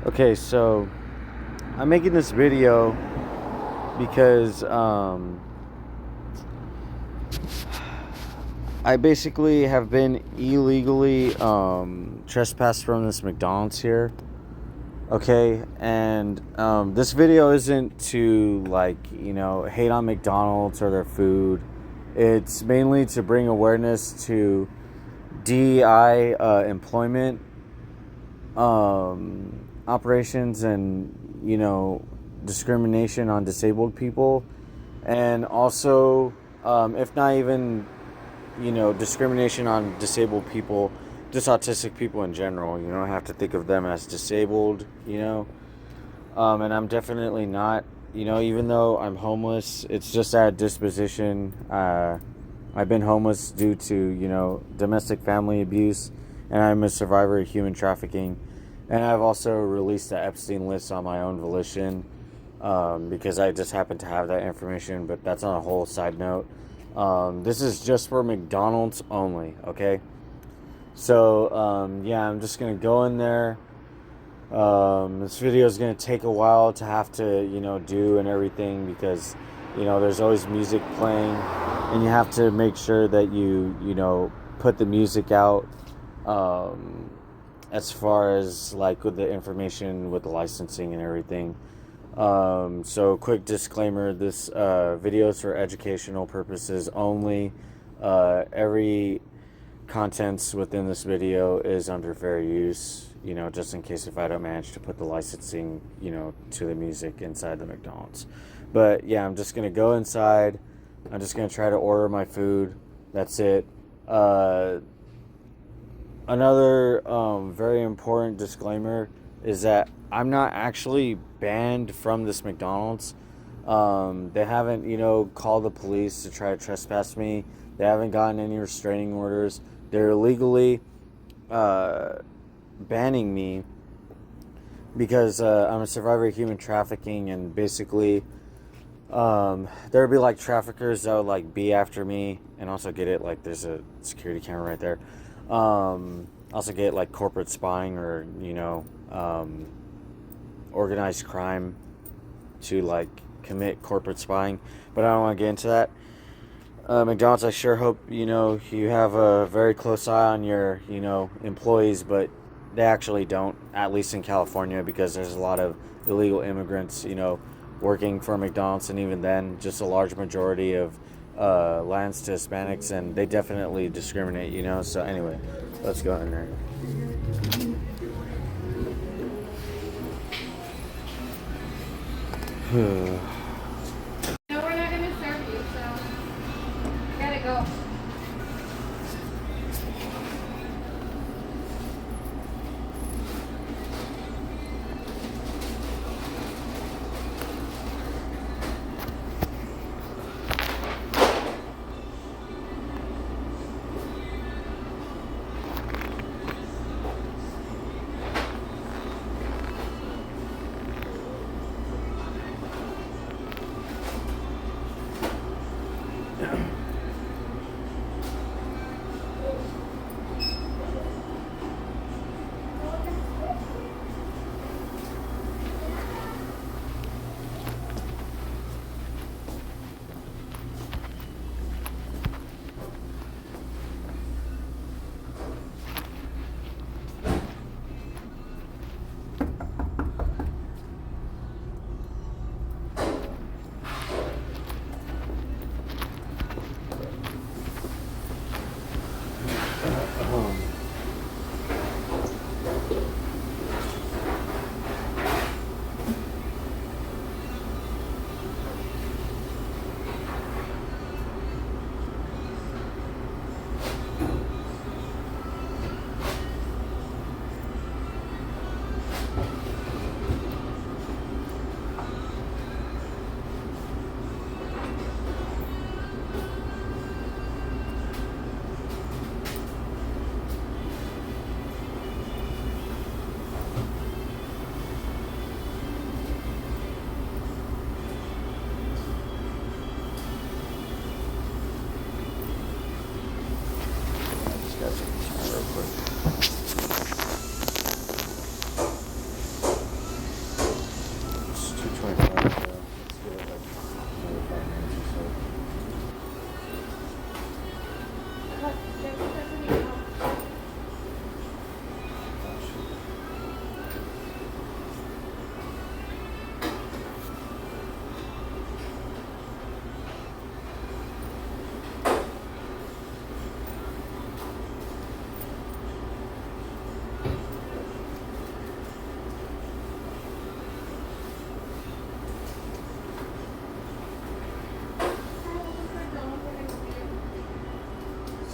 Okay, so I'm making this video because I basically have been illegally trespassed from this McDonald's here. Okay, and this video isn't to hate on McDonald's or their food. It's mainly to bring awareness to DEI employment operations and discrimination on disabled people, and also if not even discrimination on disabled people, just autistic people in general. You don't have to think of them as disabled, and I'm definitely not, even though I'm homeless. It's just at disposition. I've been homeless due to domestic family abuse, and I'm a survivor of human trafficking. And I've also released the Epstein list on my own volition, because I just happen to have that information, but that's on a whole side note. This is just for McDonald's only, okay? So, I'm just going to go in there. This video is going to take a while to have to, do and everything, because, there's always music playing, and you have to make sure that you put the music out, as far as with the information with the licensing and everything. So quick disclaimer, this video is for educational purposes only. Every contents within this video is under fair use, just in case if I don't manage to put the licensing, to the music inside the McDonald's. But yeah, I'm just going to go inside. I'm just going to try to order my food. That's it. Another very important disclaimer is that I'm not actually banned from this McDonald's. They haven't, called the police to try to trespass me. They haven't gotten any restraining orders. They're illegally banning me because I'm a survivor of human trafficking, and basically there'd be traffickers that would be after me, and also get it there's a security camera right there. Also get corporate spying or organized crime to commit corporate spying, but I don't want to get into that. McDonald's, I sure hope you have a very close eye on your employees, but they actually don't, at least in California, because there's a lot of illegal immigrants working for McDonald's, and even then just a large majority of lands to Hispanics, and they definitely discriminate, so anyway, let's go in there. No, we're not going to serve you, so you gotta go.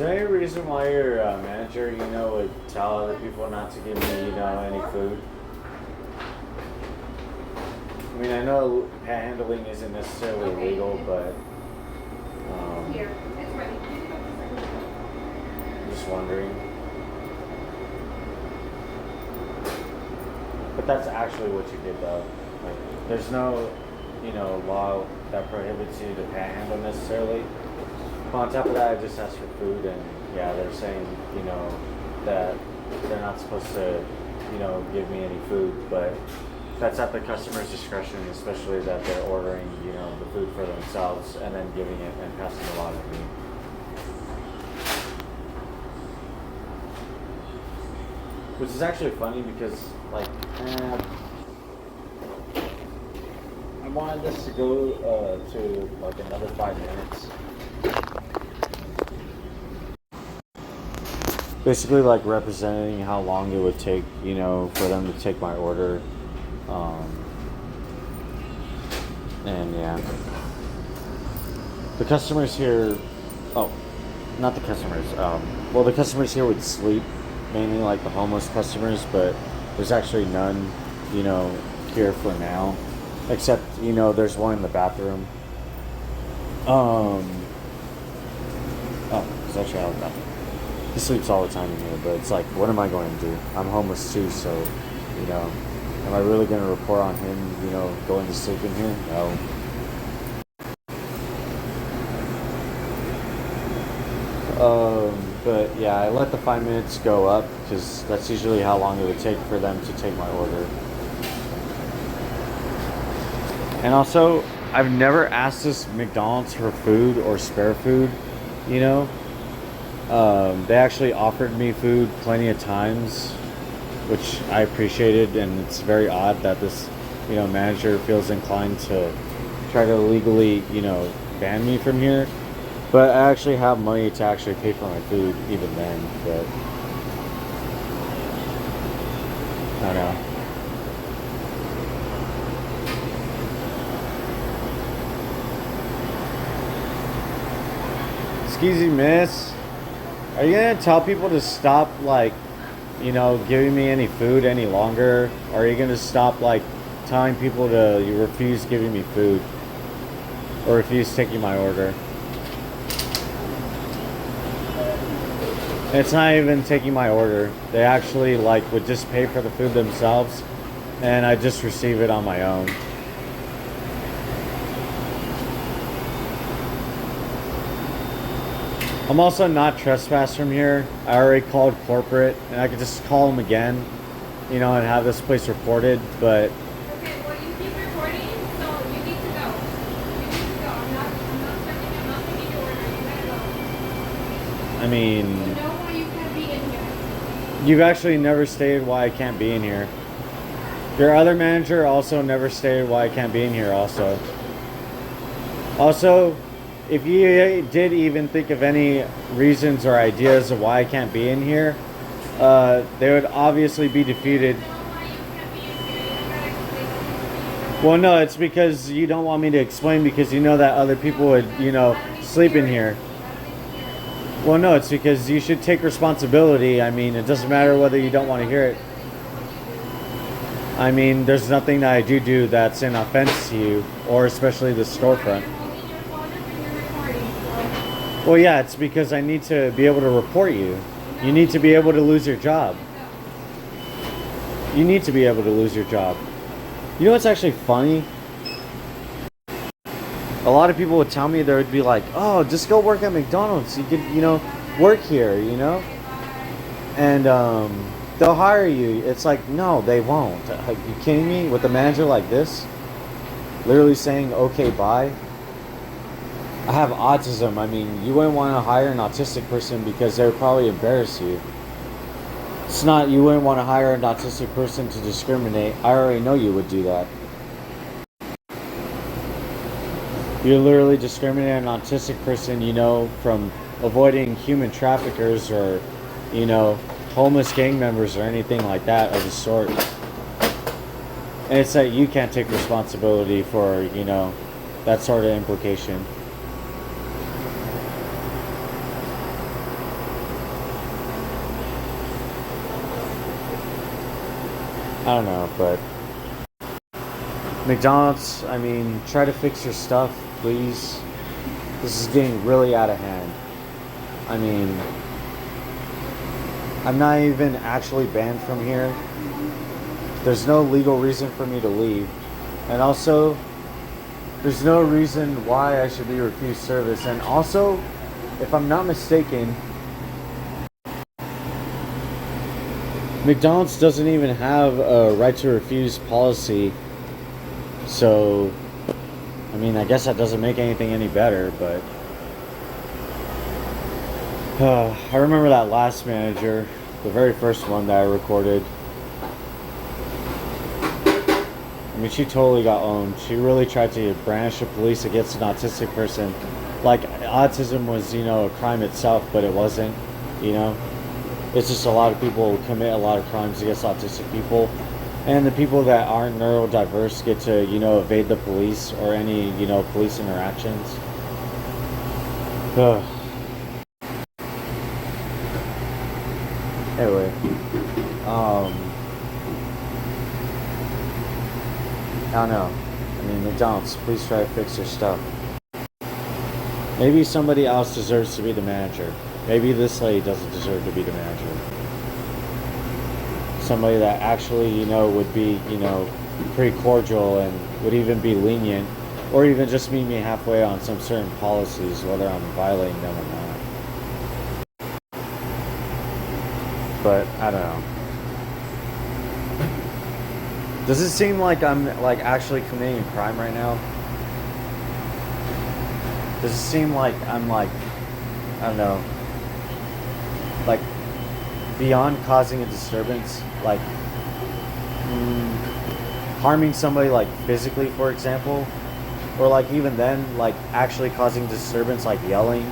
there any reason why your manager, would tell other people not to give me, any food? I mean, I know panhandling isn't necessarily illegal, but Here, it's ready. I'm just wondering. But that's actually what you did, though. Like, there's no, law that prohibits you to panhandle necessarily. But on top of that, I just asked for food, and yeah, they're saying, that they're not supposed to, give me any food, but that's at the customer's discretion, especially that they're ordering, the food for themselves and then giving it and passing it along to me. Which is actually funny because, like, I wanted this to go to like another 5 minutes. Basically, like representing how long it would take, for them to take my order. And yeah, the customers here. Oh, not the customers. Well, the customers here would sleep, mainly like the homeless customers, but there's actually none, here for now, except there's one in the bathroom. Oh, it's actually out of the bathroom. He sleeps all the time in here, but it's like, what am I going to do? I'm homeless too, so am I really going to report on him, going to sleep in here? No. But yeah, I let the 5 minutes go up because that's usually how long it would take for them to take my order. And also, I've never asked this McDonald's for food or spare food, They actually offered me food plenty of times, which I appreciated, and it's very odd that this, manager feels inclined to try to legally, ban me from here. But I actually have money to actually pay for my food even then, but I don't know. Excuse me, miss. Are you gonna tell people to stop, like, giving me any food any longer? Or are you gonna stop, like, telling people to refuse giving me food? Or refuse taking my order? It's not even taking my order. They actually, like, would just pay for the food themselves, and I just receive it on my own. I'm also not trespassed from here. I already called corporate, and I could just call them again, and have this place reported, but... Okay, well, you keep recording, so you need to go. You need to go. I'm not sending, I'm not taking your order. You gotta go. I mean... You know why you can't be in here. You've actually never stated why I can't be in here. Your other manager also never stated why I can't be in here also. Also... if you did even think of any reasons or ideas of why I can't be in here, they would obviously be defeated. Well, no, it's because you don't want me to explain because you know that other people would, sleep in here. Well, no, it's because you should take responsibility. I mean, it doesn't matter whether you don't want to hear it. I mean, there's nothing that I do that's an offense to you, or especially the storefront. Well, yeah, it's because I need to be able to report you. You need to be able to lose your job. You need to be able to lose your job. You know what's actually funny? A lot of people would tell me, they would be like, oh, just go work at McDonald's. You could, work here, And they'll hire you. It's like, no, they won't. Are you kidding me? With a manager like this? Literally saying, okay, bye. I have autism. I mean, you wouldn't want to hire an autistic person because they would probably embarrass you. It's not, you wouldn't want to hire an autistic person to discriminate. I already know you would do that. You're literally discriminating an autistic person, from avoiding human traffickers or, homeless gang members or anything like that of the sort. And it's that you can't take responsibility for, that sort of implication. I don't know, but McDonald's, I mean, try to fix your stuff, please. This is getting really out of hand. I mean, I'm not even actually banned from here. There's no legal reason for me to leave. And also, there's no reason why I should be refused service. And also, if I'm not mistaken, McDonald's doesn't even have a right to refuse policy. So, I mean, I guess that doesn't make anything any better, but I remember that last manager, the very first one that I recorded. I mean, she totally got owned. She really tried to branch the police against an autistic person. Like, autism was, a crime itself, but it wasn't, It's just a lot of people commit a lot of crimes against autistic people. And the people that aren't neurodiverse get to, evade the police or any, police interactions. Ugh. Anyway, I don't know. I mean, McDonald's, please try to fix your stuff. Maybe somebody else deserves to be the manager. Maybe this lady doesn't deserve to be the manager. Somebody that actually, would be, pretty cordial and would even be lenient, or even just meet me halfway on some certain policies, whether I'm violating them or not. But I don't know. Does it seem like I'm actually committing a crime right now? Does it seem like I'm I don't know, beyond causing a disturbance, harming somebody physically, for example, or even then actually causing disturbance, yelling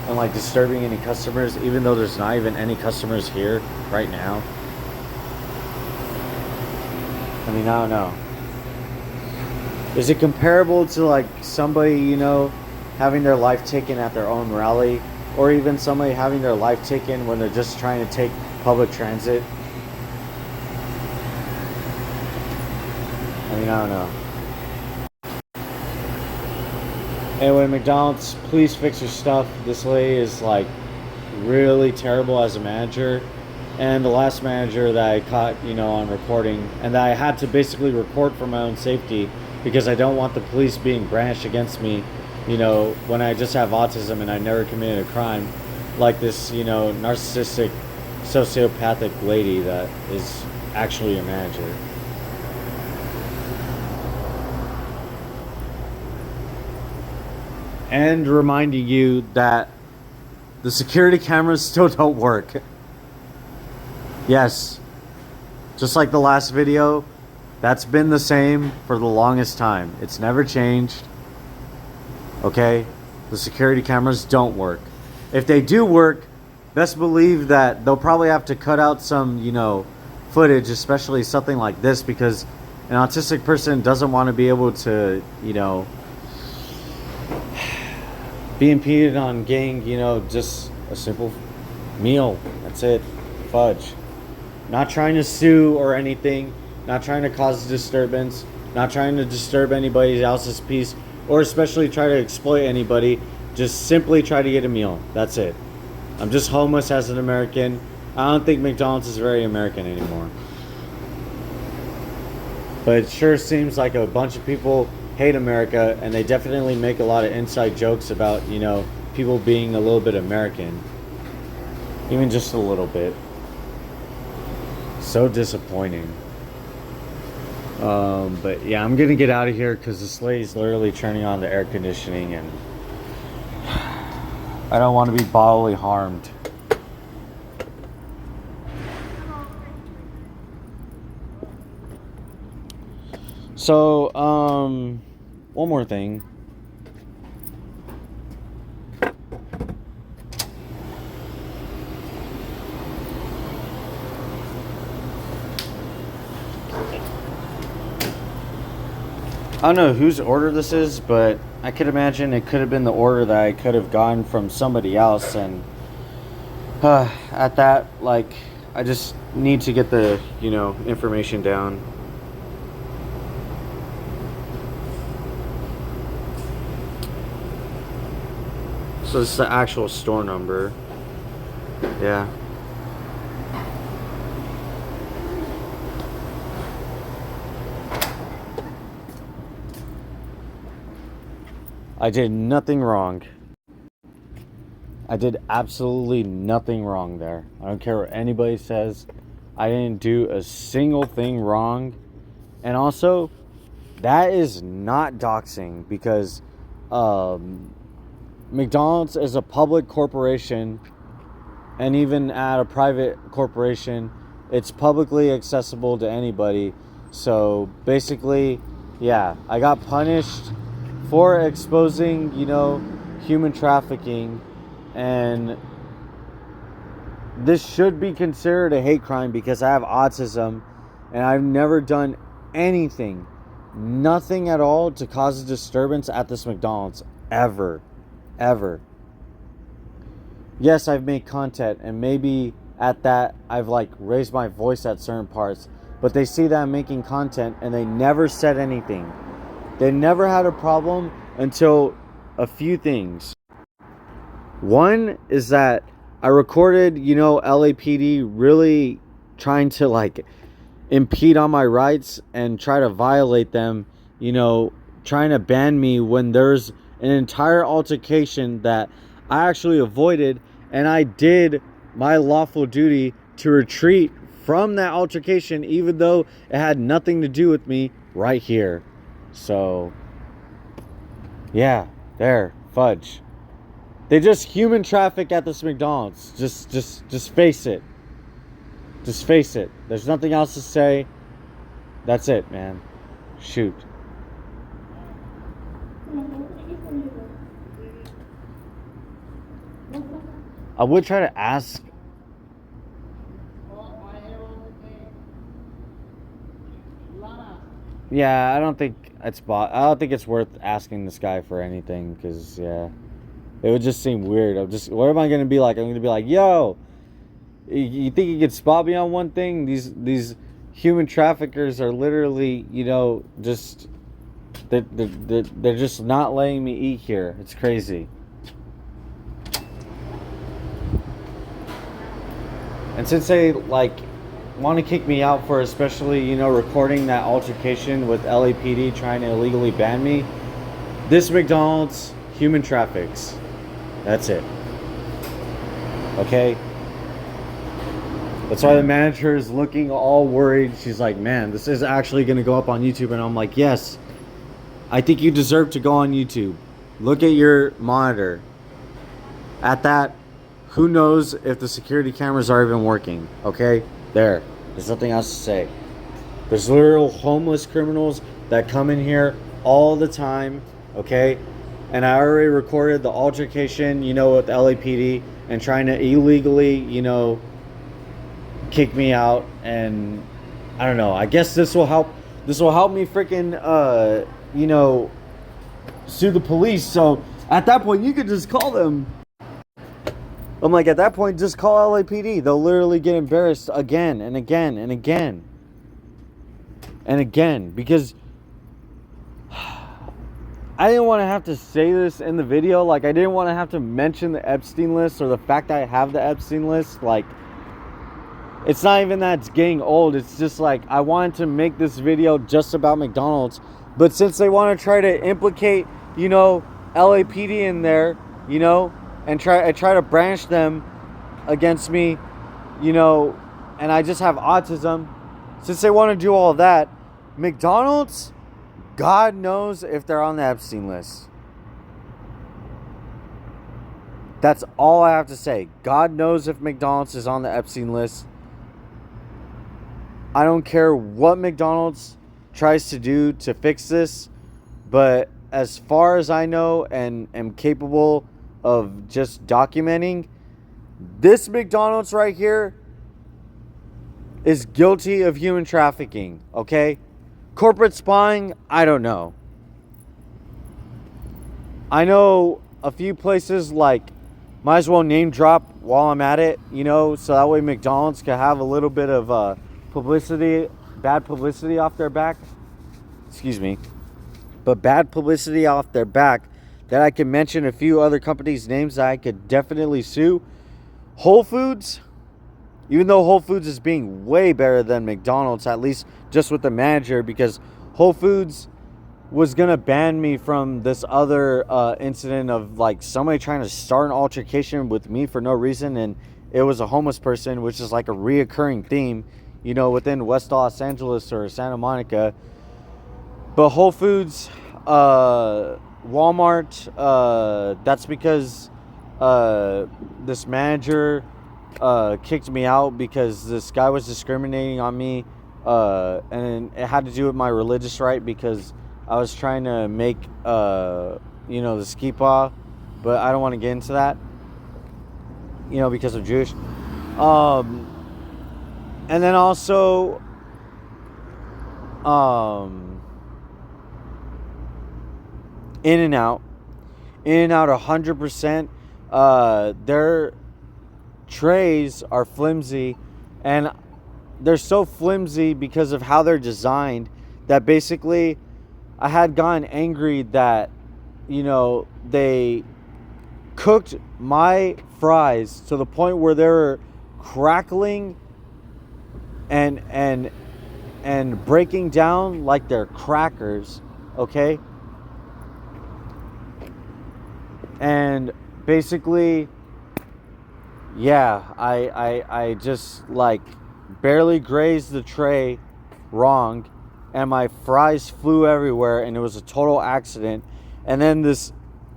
and disturbing any customers, even though there's not even any customers here right now? I mean, I don't know. Is it comparable to somebody, having their life taken at their own rally, or even somebody having their life taken when they're just trying to take public transit? I mean, I don't know. Anyway, McDonald's, please fix your stuff. This lady is really terrible as a manager. And the last manager that I caught, on recording, and that I had to basically record for my own safety because I don't want the police being branched against me, when I just have autism and I never committed a crime, like this, narcissistic, sociopathic lady that is actually a manager. And reminding you that the security cameras still don't work. Yes, just like the last video, that's been the same for the longest time. It's never changed. Okay? The security cameras don't work. If they do work, best believe that they'll probably have to cut out some, footage, especially something like this, because an autistic person doesn't want to be able to, be impeded on getting, just a simple meal. That's it. Fudge. Not trying to sue or anything, not trying to cause a disturbance, not trying to disturb anybody else's peace, or especially try to exploit anybody. Just simply try to get a meal. That's it. I'm just homeless as an American. I don't think McDonald's is very American anymore. But it sure seems like a bunch of people hate America, and they definitely make a lot of inside jokes about, people being a little bit American. Even just a little bit. So disappointing. But yeah, I'm gonna get out of here because this lady's literally turning on the air conditioning, and I don't want to be bodily harmed. So, one more thing. I don't know whose order this is, but I could imagine it could have been the order that I could have gotten from somebody else, and at that, I just need to get the, information down. So this is the actual store number. Yeah. I did nothing wrong. I did absolutely nothing wrong there. I don't care what anybody says. I didn't do a single thing wrong. And also, that is not doxing because McDonald's is a public corporation, and even at a private corporation, it's publicly accessible to anybody. So basically, yeah, I got punished for exposing, human trafficking, and this should be considered a hate crime because I have autism and I've never done anything, nothing at all to cause a disturbance at this McDonald's ever. Yes, I've made content, and maybe at that I've raised my voice at certain parts, but they see that I'm making content and they never said anything. They never had a problem until a few things. One is that I recorded, LAPD really trying to impede on my rights and try to violate them, trying to ban me when there's an entire altercation that I actually avoided, and I did my lawful duty to retreat from that altercation even though it had nothing to do with me right here. So yeah, there, fudge. They just human traffic at this McDonald's. Just face it. Just face it. There's nothing else to say. That's it, man. Shoot. I would try to ask. Yeah, I don't think it's worth asking this guy for anything because yeah, it would just seem weird. What am I gonna be like? I'm gonna be like, yo, you think you could spot me on one thing? These human traffickers are literally, just they're just not letting me eat here. It's crazy. And since they want to kick me out for especially, recording that altercation with LAPD trying to illegally ban me, this McDonald's human traffics. That's it. Okay? That's why the manager is looking all worried. She's like, man, this is actually going to go up on YouTube. And I'm like, yes, I think you deserve to go on YouTube. Look at your monitor. At that, who knows if the security cameras are even working, okay? There's nothing else to say. There's literal homeless criminals that come in here all the time, okay? And I already recorded the altercation, with LAPD and trying to illegally, kick me out. And I don't know, I guess this will help me freaking, sue the police. So at that point, you could just call them. I'm like, at that point, just call LAPD. They'll literally get embarrassed again and again and again and again because I didn't want to have to say this in the video. I didn't want to have to mention the Epstein list or the fact that I have the Epstein list. It's not even that it's getting old. It's just I wanted to make this video just about McDonald's. But since they want to try to implicate, LAPD in there, and try to branch them against me, and I just have autism. Since they want to do all that, McDonald's, God knows if they're on the Epstein list. That's all I have to say. God knows if McDonald's is on the Epstein list. I don't care what McDonald's tries to do to fix this, but as far as I know and am capable of just documenting, this McDonald's right here is guilty of human trafficking, okay? Corporate spying, I don't know. I know a few places might as well name drop while I'm at it, you know, so that way McDonald's can have a little bit of publicity, bad publicity off their back. Excuse me. But bad publicity off their back, that I can mention a few other companies' names that I could definitely sue. Whole Foods, even though Whole Foods is being way better than McDonald's, at least just with the manager, because Whole Foods was going to ban me from this other incident of like somebody trying to start an altercation with me for no reason, and it was a homeless person, which is like a reoccurring theme, you know, within West Los Angeles or Santa Monica. But Whole Foods, Walmart, that's because this manager kicked me out because this guy was discriminating on me, and it had to do with my religious right, because I was trying to make the skipa, but I don't want to get into that, you know, because I'm Jewish. And then also In-N-Out 100%. Their trays are flimsy, and they're so flimsy because of how they're designed that basically I had gotten angry that, you know, they cooked my fries to the point where they were crackling and breaking down like they're crackers, okay? And basically, yeah, I just like barely grazed the tray wrong, and my fries flew everywhere, and it was a total accident. And then this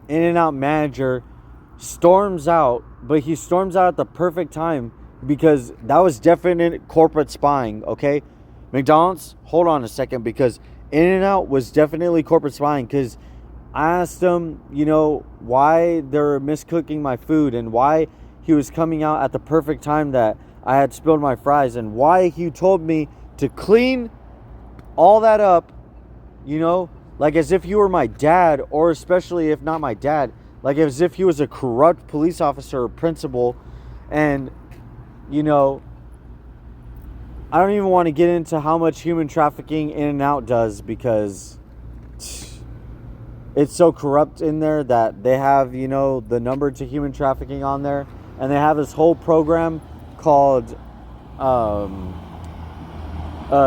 In-N-Out manager storms out, but he storms out at the perfect time, because that was definite corporate spying, okay? McDonald's, hold on a second, because In-N-Out was definitely corporate spying, because I asked him, you know, why they're miscooking my food, and why he was coming out at the perfect time that I had spilled my fries, and why he told me to clean all that up, you know, like as if you were my dad, or especially if not my dad, like as if he was a corrupt police officer or principal. And, you know, I don't even want to get into how much human trafficking In-N-Out does, because it's so corrupt in there that they have, you know, the number to human trafficking on there. And they have this whole program called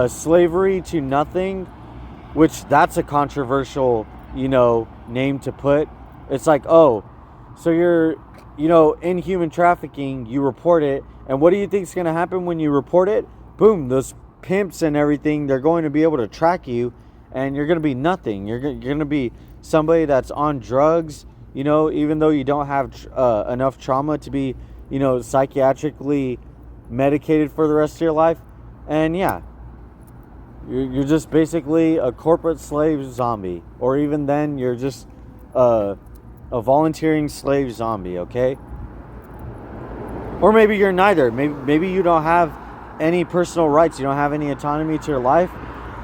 Slavery to Nothing, which that's a controversial, you know, name to put. It's like, oh, so you're, you know, in human trafficking, you report it, and what do you think is going to happen when you report it? Boom, those pimps and everything, they're going to be able to track you, and you're going to be nothing. You're going to be somebody that's on drugs, you know, even though you don't have enough trauma to be, you know, psychiatrically medicated for the rest of your life. And yeah, you're just basically a corporate slave zombie, or even then you're just a volunteering slave zombie, okay? Or maybe you're neither. Maybe you don't have any personal rights, you don't have any autonomy to your life,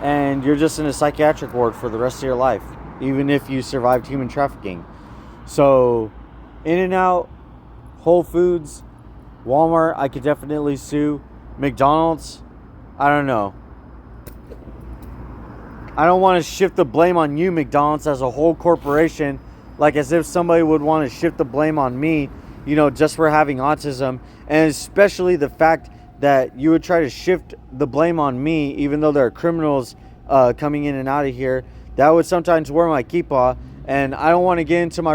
and you're just in a psychiatric ward for the rest of your life, even if you survived human trafficking. So In-N-Out, Whole Foods, Walmart, I could definitely sue. McDonald's, I don't know. I don't want to shift the blame on you, McDonald's, as a whole corporation, like as if somebody would want to shift the blame on me, you know, just for having autism. And especially the fact that you would try to shift the blame on me, even though there are criminals coming in and out of here. That would sometimes wear my kippah, and I don't want to get into my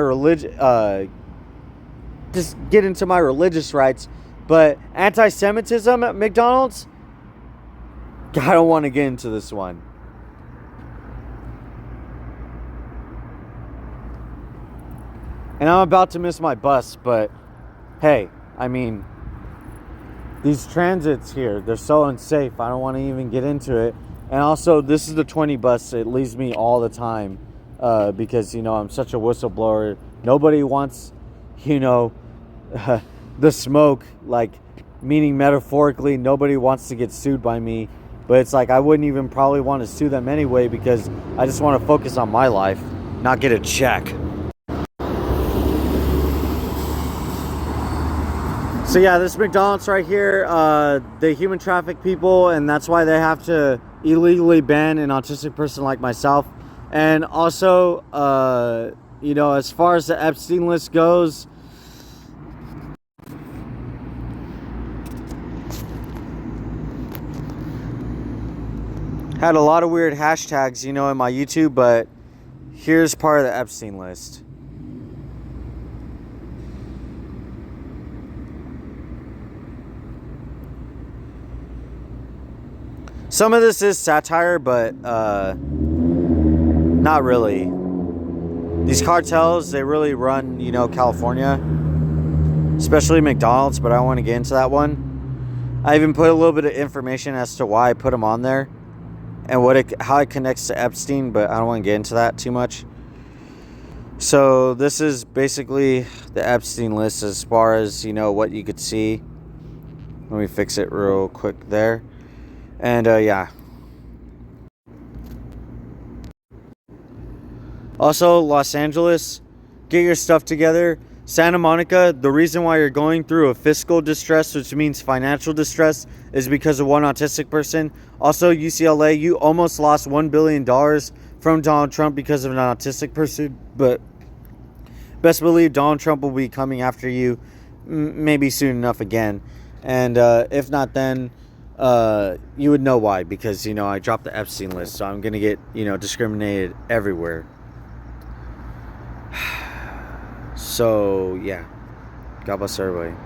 just get into my religious rights. But anti-Semitism at McDonald's, I don't want to get into this one. And I'm about to miss my bus, but hey, I mean, these transits here, they're so unsafe. I don't want to even get into it. And also, this is the 20 bus. It leaves me all the time because, you know, I'm such a whistleblower. Nobody wants, you know, the smoke, like, meaning metaphorically, nobody wants to get sued by me. But it's like, I wouldn't even probably want to sue them anyway, because I just want to focus on my life, not get a check. So yeah, this McDonald's right here, they human traffic people, and that's why they have to illegally ban an autistic person like myself. And also, you know, as far as the Epstein list goes, had a lot of weird hashtags, you know, in my YouTube, but here's part of the Epstein list. Some of this is satire, but not really. These cartels, they really run, you know, California, especially McDonald's, but I don't want to get into that one. I even put a little bit of information as to why I put them on there and how it connects to Epstein, but I don't want to get into that too much. So this is basically the Epstein list as far as, you know, what you could see. Let me fix it real quick there. And yeah. Also, Los Angeles, get your stuff together. Santa Monica, the reason why you're going through a fiscal distress, which means financial distress, is because of one autistic person. Also, UCLA, you almost lost $1 billion from Donald Trump because of an autistic person. But best believe Donald Trump will be coming after you maybe soon enough again. And if not then, you would know why, because, you know, I dropped the Epstein list, so I'm gonna get, you know, discriminated everywhere. So yeah, God bless everybody.